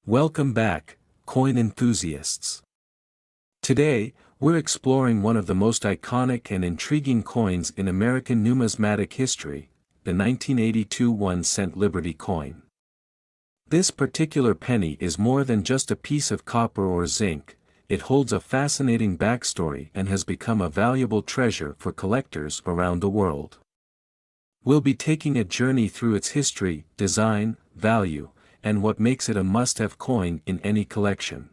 Welcome back, coin enthusiasts. Today, we're exploring one of the most iconic and intriguing coins in American numismatic history, the 1982 1-cent Liberty coin. This particular penny is more than just a piece of copper or zinc, it holds a fascinating backstory and has become a valuable treasure for collectors around the world. We'll be taking a journey through its history, design, value, and what makes it a must-have coin in any collection.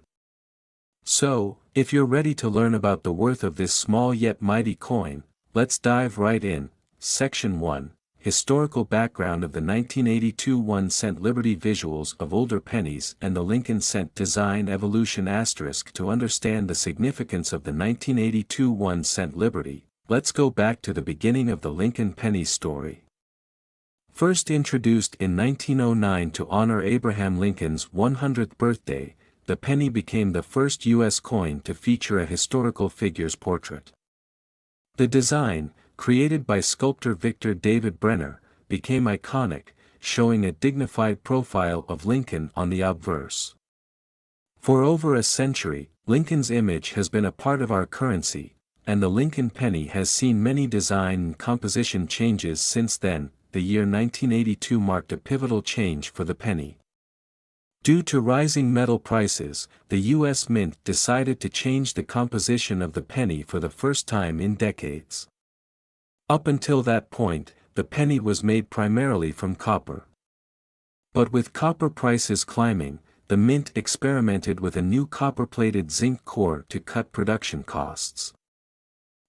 So, if you're ready to learn about the worth of this small yet mighty coin, let's dive right in. Section 1, Historical Background of the 1982 1-cent Liberty. Visuals of older pennies and the Lincoln cent design evolution. To understand the significance of the 1982 1-cent Liberty, let's go back to the beginning of the Lincoln penny story. First introduced in 1909 to honor Abraham Lincoln's 100th birthday, the penny became the first U.S. coin to feature a historical figure's portrait. The design, created by sculptor Victor David Brenner, became iconic, showing a dignified profile of Lincoln on the obverse. For over a century, Lincoln's image has been a part of our currency, and the Lincoln penny has seen many design and composition changes since then. The year 1982 marked a pivotal change for the penny. Due to rising metal prices, the U.S. Mint decided to change the composition of the penny for the first time in decades. Up until that point, the penny was made primarily from copper. But with copper prices climbing, the Mint experimented with a new copper-plated zinc core to cut production costs.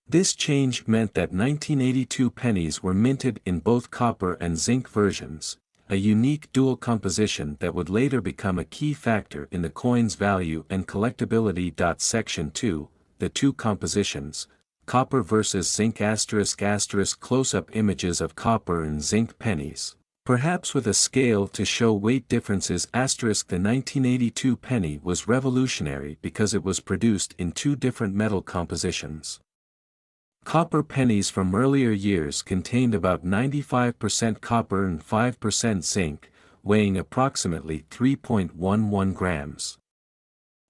This change meant that 1982 pennies were minted in both copper and zinc versions, a unique dual composition that would later become a key factor in the coin's value and collectability. Section 2, The two compositions, copper versus zinc. Close-up images of copper and zinc pennies, perhaps with a scale to show weight differences. The 1982 penny was revolutionary because it was produced in two different metal compositions. Copper pennies from earlier years contained about 95% copper and 5% zinc, weighing approximately 3.11 grams.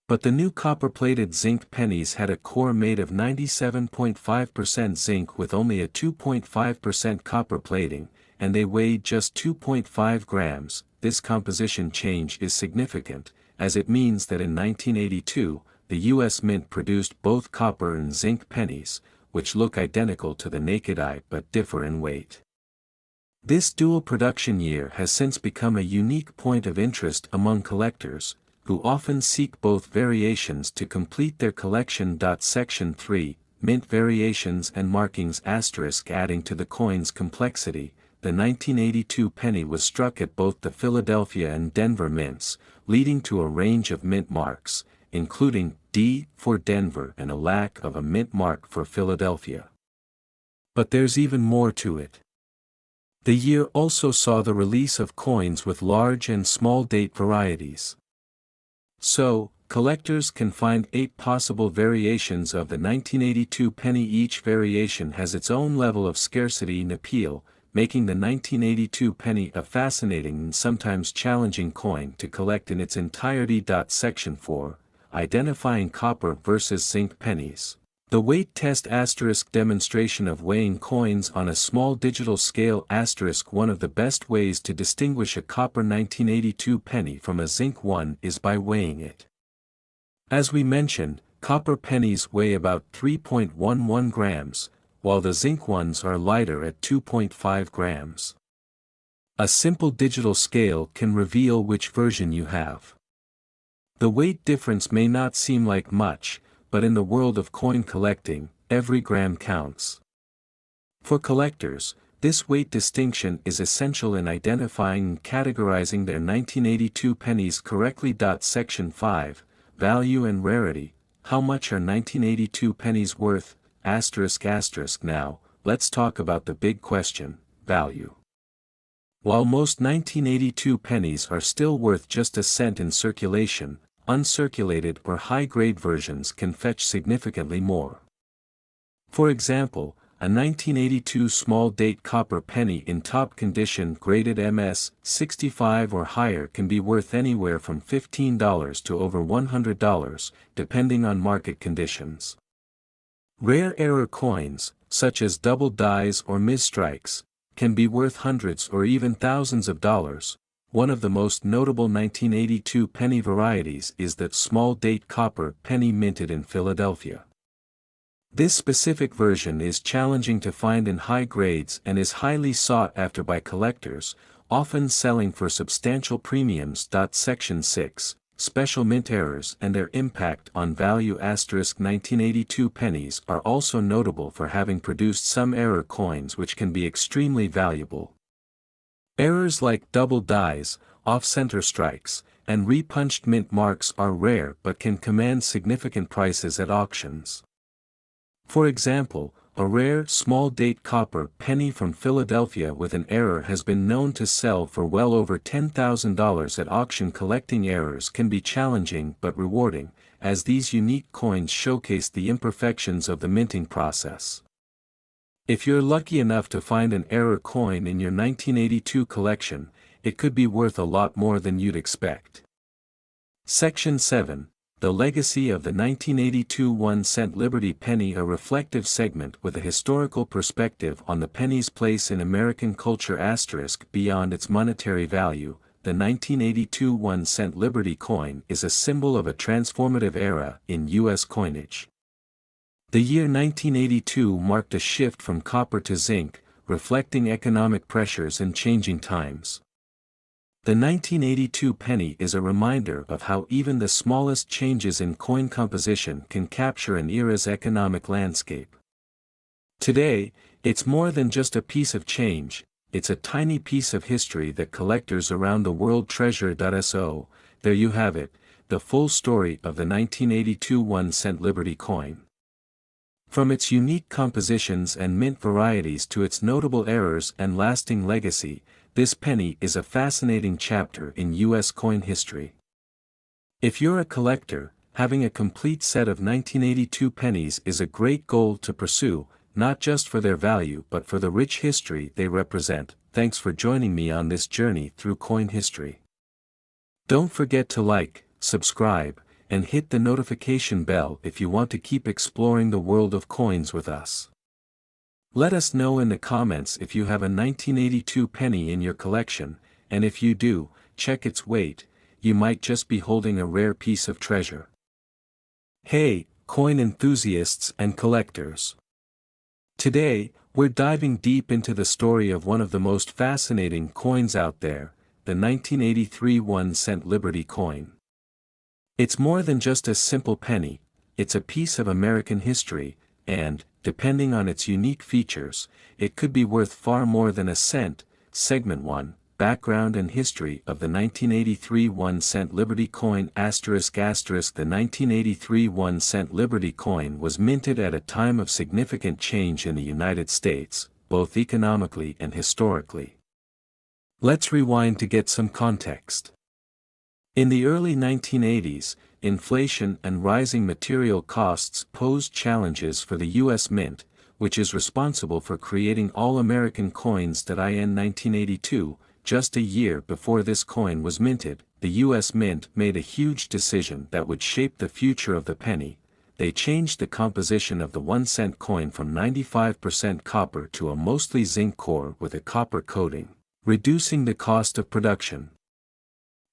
But the new copper-plated zinc pennies had a core made of 97.5% zinc with only a 2.5% copper plating, and they weighed just 2.5 grams. This composition change is significant, as it means that in 1982, the U.S. Mint produced both copper and zinc pennies, which look identical to the naked eye but differ in weight. This dual production year has since become a unique point of interest among collectors, who often seek both variations to complete their collection. Section 3, Mint variations and markings. Adding to the coin's complexity, the 1982 penny was struck at both the Philadelphia and Denver mints, leading to a range of mint marks, including D for Denver and a lack of a mint mark for Philadelphia. But there's even more to it. The year also saw the release of coins with large and small date varieties. So, collectors can find 8 possible variations of the 1982 penny. Each variation has its own level of scarcity and appeal, making the 1982 penny a fascinating and sometimes challenging coin to collect in its entirety. Section 4, Identifying copper versus zinc pennies. The weight test demonstration of weighing coins on a small digital scale. One of the best ways to distinguish a copper 1982 penny from a zinc one is by weighing it. As we mentioned, copper pennies weigh about 3.11 grams, while the zinc ones are lighter at 2.5 grams. A simple digital scale can reveal which version you have. The weight difference may not seem like much, but in the world of coin collecting, every gram counts. For collectors, this weight distinction is essential in identifying and categorizing their 1982 pennies correctly. Section 5, Value and Rarity. How much are 1982 pennies worth? Now, let's talk about the big question, value. While most 1982 pennies are still worth just a cent in circulation, uncirculated or high-grade versions can fetch significantly more. For example, A 1982 small date copper penny in top condition graded MS 65 or higher can be worth anywhere from $15 to over $100, depending on market conditions. Rare error coins, such as double dies or misstrikes, can be worth hundreds or even thousands of dollars. One of the most notable 1982 penny varieties is the small date copper penny minted in Philadelphia. This specific version is challenging to find in high grades and is highly sought after by collectors, often selling for substantial premiums. Section 6, Special mint errors and their impact on value. 1982 pennies are also notable for having produced some error coins which can be extremely valuable. Errors like double dies, off-center strikes, and repunched mint marks are rare but can command significant prices at auctions. For example, a rare small-date copper penny from Philadelphia with an error has been known to sell for well over $10,000 at auction. Collecting errors can be challenging but rewarding, as these unique coins showcase the imperfections of the minting process. If you're lucky enough to find an error coin in your 1982 collection, it could be worth a lot more than you'd expect. Section 7. The legacy of the 1982 1-cent Liberty penny. A reflective segment with a historical perspective on the penny's place in American culture. Beyond its monetary value, the 1982 1-cent Liberty coin is a symbol of a transformative era in U.S. coinage. The year 1982 marked a shift from copper to zinc, reflecting economic pressures and changing times. The 1982 penny is a reminder of how even the smallest changes in coin composition can capture an era's economic landscape. Today, it's more than just a piece of change, it's a tiny piece of history that collectors around the world treasure. So, there you have it, the full story of the 1982 1-cent Liberty coin. From its unique compositions and mint varieties to its notable errors and lasting legacy, this penny is a fascinating chapter in U.S. coin history. If you're a collector, having a complete set of 1982 pennies is a great goal to pursue, not just for their value but for the rich history they represent. Thanks for joining me on this journey through coin history. Don't forget to like, subscribe, and hit the notification bell if you want to keep exploring the world of coins with us. Let us know in the comments if you have a 1982 penny in your collection, and if you do, check its weight, you might just be holding a rare piece of treasure. Hey, coin enthusiasts and collectors! Today, we're diving deep into the story of one of the most fascinating coins out there, the 1983 1-cent Liberty coin. It's more than just a simple penny, it's a piece of American history, and, depending on its unique features, it could be worth far more than a cent. Segment 1, Background and History of the 1983 1-cent Liberty coin. The 1983 1-cent Liberty coin was minted at a time of significant change in the United States, both economically and historically. Let's rewind to get some context. In the early 1980s, inflation and rising material costs posed challenges for the U.S. Mint, which is responsible for creating all-American coins. In 1982, just a year before this coin was minted, the U.S. Mint made a huge decision that would shape the future of the penny. They changed the composition of the 1-cent coin from 95% copper to a mostly zinc core with a copper coating, reducing the cost of production.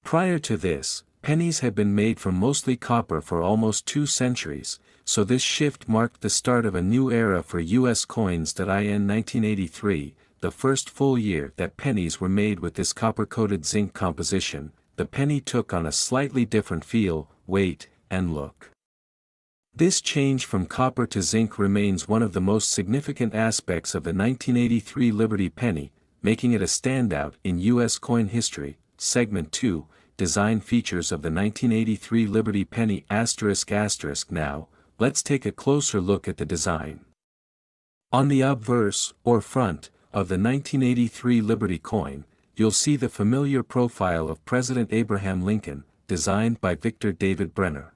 Prior to this, pennies had been made from mostly copper for almost 2 centuries, so this shift marked the start of a new era for U.S. coins. In 1983, the first full year that pennies were made with this copper-coated zinc composition, the penny took on a slightly different feel, weight, and look. This change from copper to zinc remains one of the most significant aspects of the 1983 Liberty penny, making it a standout in U.S. coin history. Segment 2, Design Features of the 1983 Liberty penny. Now, let's take a closer look at the design. On the obverse, or front, of the 1983 Liberty coin, you'll see the familiar profile of President Abraham Lincoln, designed by Victor David Brenner.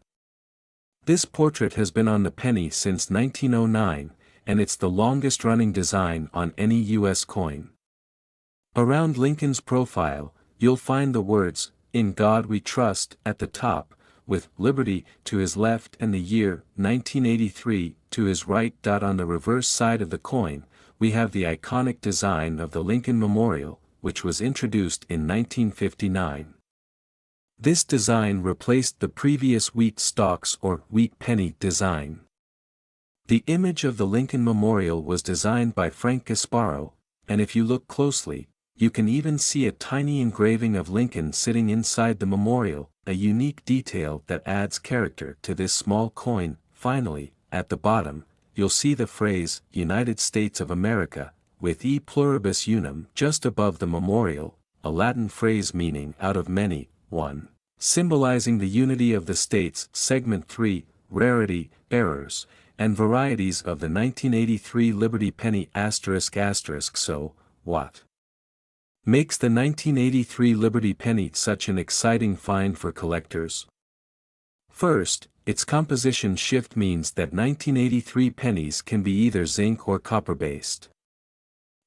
This portrait has been on the penny since 1909, and it's the longest-running design on any U.S. coin. Around Lincoln's profile, you'll find the words, "In God We Trust," at the top, with "Liberty" to his left and the year, 1983, to his right. On the reverse side of the coin, we have the iconic design of the Lincoln Memorial, which was introduced in 1959. This design replaced the previous wheat stalks or wheat penny design. The image of the Lincoln Memorial was designed by Frank Gasparo, and if you look closely, you can even see a tiny engraving of Lincoln sitting inside the memorial, a unique detail that adds character to this small coin. Finally, at the bottom, you'll see the phrase, "United States of America," with E pluribus unum just above the memorial, a Latin phrase meaning out of many, one, symbolizing the unity of the states. Segment 3, Rarity, Errors, and Varieties of the 1983 Liberty Penny ***. So, what makes the 1983 Liberty Penny such an exciting find for collectors? First, its composition shift means that 1983 pennies can be either zinc or copper-based.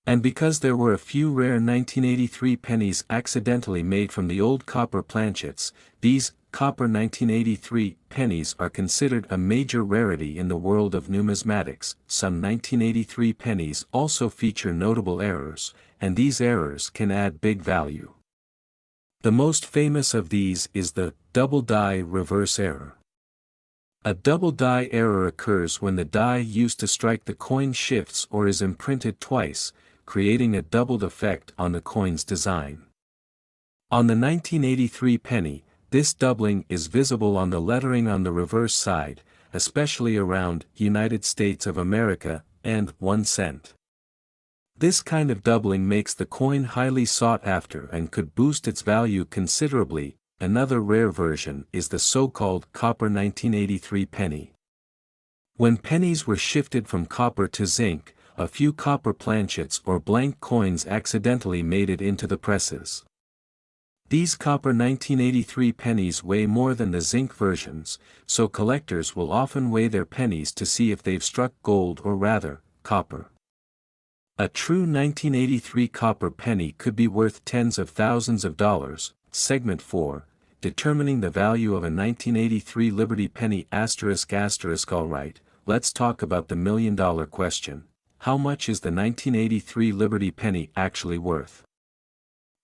And because there were a few rare 1983 pennies accidentally made from the old copper planchets, these copper 1983 pennies are considered a major rarity in the world of numismatics. Some 1983 pennies also feature notable errors, and these errors can add big value. The most famous of these is the double die reverse error. A double die error occurs when the die used to strike the coin shifts or is imprinted twice, creating a doubled effect on the coin's design. On the 1983 penny, this doubling is visible on the lettering on the reverse side, especially around "United States of America" and 1 cent. This kind of doubling makes the coin highly sought after and could boost its value considerably. Another rare version is the so-called copper 1983 penny. When pennies were shifted from copper to zinc, a few copper planchets or blank coins accidentally made it into the presses. These copper 1983 pennies weigh more than the zinc versions, so collectors will often weigh their pennies to see if they've struck gold or rather, copper. A true 1983 copper penny could be worth tens of thousands of dollars. Segment 4, Determining the Value of a 1983 Liberty Penny ****. Alright, let's talk about the million-dollar question. How much is the 1983 Liberty Penny actually worth?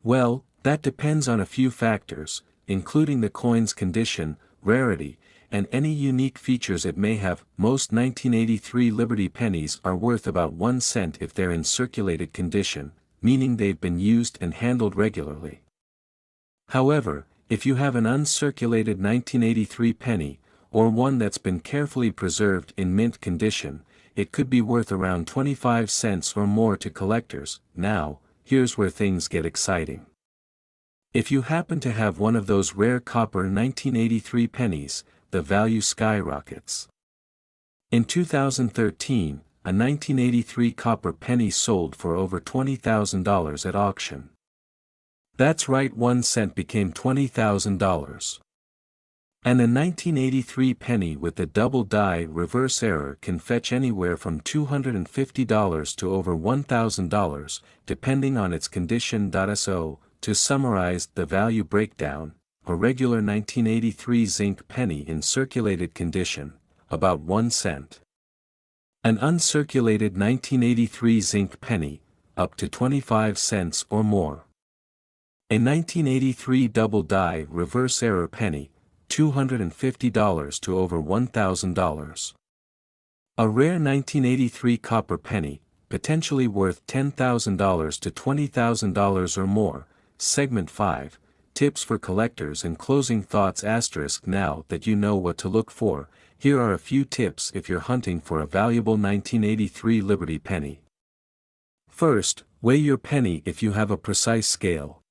Well, that depends on a few factors, including the coin's condition, rarity, and any unique features it may have. Most 1983 Liberty pennies are worth about 1 cent if they're in circulated condition, meaning they've been used and handled regularly. However, if you have an uncirculated 1983 penny, or one that's been carefully preserved in mint condition, it could be worth around 25 cents or more to collectors. Now, here's where things get exciting. If you happen to have one of those rare copper 1983 pennies, the value skyrockets. In 2013, a 1983 copper penny sold for over $20,000 at auction. That's right, 1 cent became $20,000. And a 1983 penny with the double die reverse error can fetch anywhere from $250 to over $1,000, depending on its condition. So, to summarize the value breakdown, a regular 1983 zinc penny in circulated condition, about 1 cent. An uncirculated 1983 zinc penny, up to 25 cents or more. A 1983 double die reverse error penny, $250 to over $1,000. A rare 1983 copper penny, potentially worth $10,000 to $20,000 or more. Segment 5, Tips for Collectors and Closing Thoughts. Now that you know what to look for, here are a few tips if you're hunting for a valuable 1983 Liberty penny. First, weigh your penny if you have a precise scale.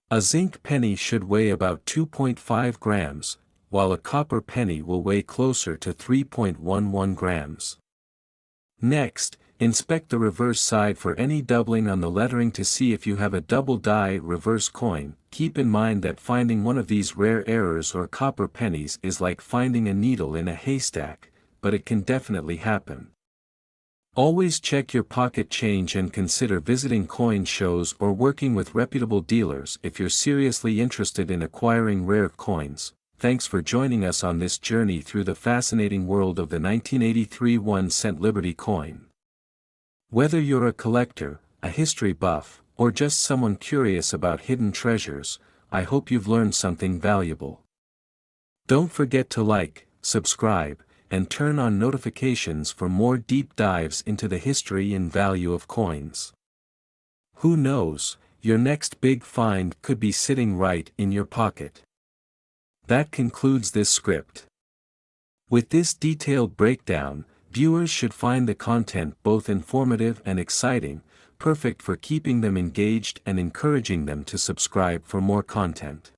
A zinc penny should weigh about 2.5 grams, while a copper penny will weigh closer to 3.11 grams. Next, inspect the reverse side for any doubling on the lettering to see if you have a double die reverse coin. Keep in mind that finding one of these rare errors or copper pennies is like finding a needle in a haystack, but it can definitely happen. Always check your pocket change and consider visiting coin shows or working with reputable dealers if you're seriously interested in acquiring rare coins. Thanks for joining us on this journey through the fascinating world of the 1983 1-cent Liberty coin. Whether you're a collector, a history buff, or just someone curious about hidden treasures, I hope you've learned something valuable. Don't forget to like, subscribe, and turn on notifications for more deep dives into the history and value of coins. Who knows, your next big find could be sitting right in your pocket. That concludes this script. With this detailed breakdown, viewers should find the content both informative and exciting, perfect for keeping them engaged and encouraging them to subscribe for more content.